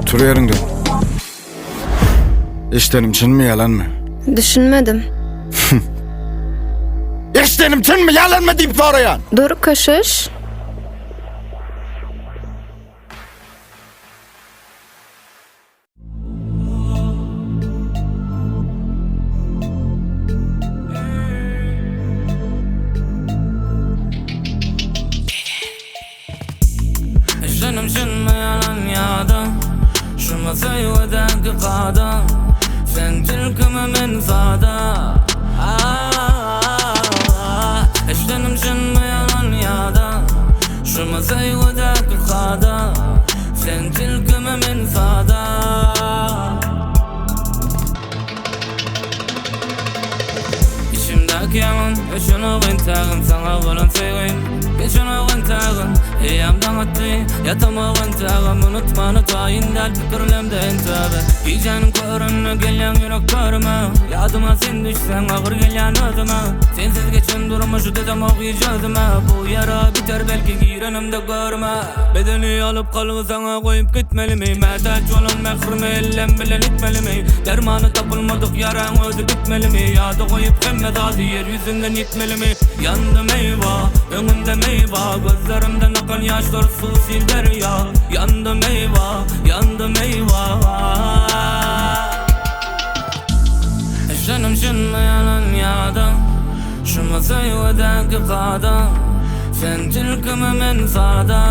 Tur yerinde. İştenim çin mi yalan mı? Düşünmedim. İştenim çin mi yalan mı deyip sorayan? Dur kaşış. İştenim çin mi yalan yadı? Şu masayı ödenki qada Sen tilkimi min zada İştenim çin mi yalan yadı? Şu masayı ödenki qada Sen tilkimi min zada İçimdeki yalan Üçün oğun tağın Sana olan sevgin Geçen oğun tağın Eyyamdan attı Yatam oğun tağın Unutmanı tayindal Fikirlemde intabe Giycenin körünü gelen yürek körüme Yadıma sen düşsen ağır gelen ödüme Sensiz geçen durumu şu dedem okuyacağıdıma Bu yara biter belki girenimde görme Bedeni alıp kalığı sana koyup gitmeli mi? Metal yolun mehrimi ellem bilen itmeli mi? Dermanı tapılmadık yaran özü bitmeli mi? Yadı koyup hemmet adı yeryüzünden gitmeli mi? Yandım eyvah, önümde meyvah Gözlerimden akan yaşlar su sil derya Yandım eyvah, yandım eyvah Eşlenim şimdi yalan yadı Şu masayı ödenki qada Sen tilkimi min zada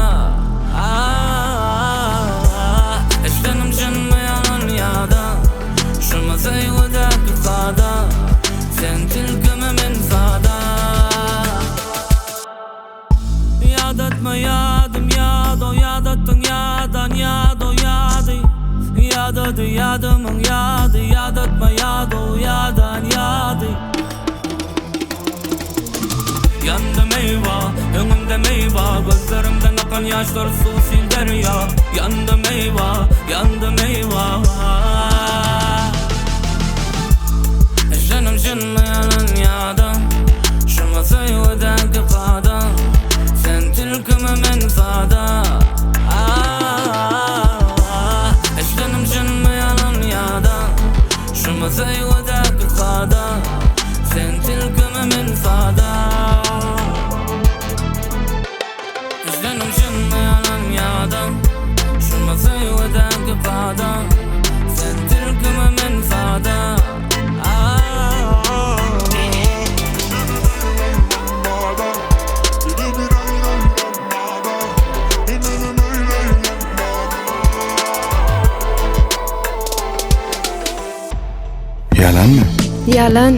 Eşlenim şimdi yalan yadı Şu masayı ödenki qada Sen tilkimi min zada Yadatma yadım yado Yadattın yadan yado yadı Yadadı yadımın yadı Yadatma yado yadan yadı Yandım eyvah, önümde meyvah Gözlerimden akan yaşlar su sil derya Yandım eyvah, yandım eyvah Eşlenim şimdi yalan yadı Şu masayı ödenki qada Sen tilkimi min zada Eşlenim şimdi yalan yadı Şu masayı ödenki qada Sen tilkimi min zada Eşlenim şimdi yalan yadı Şu masayı ödenki qada Sen tilkimi min zada Yalan mı? Yalan.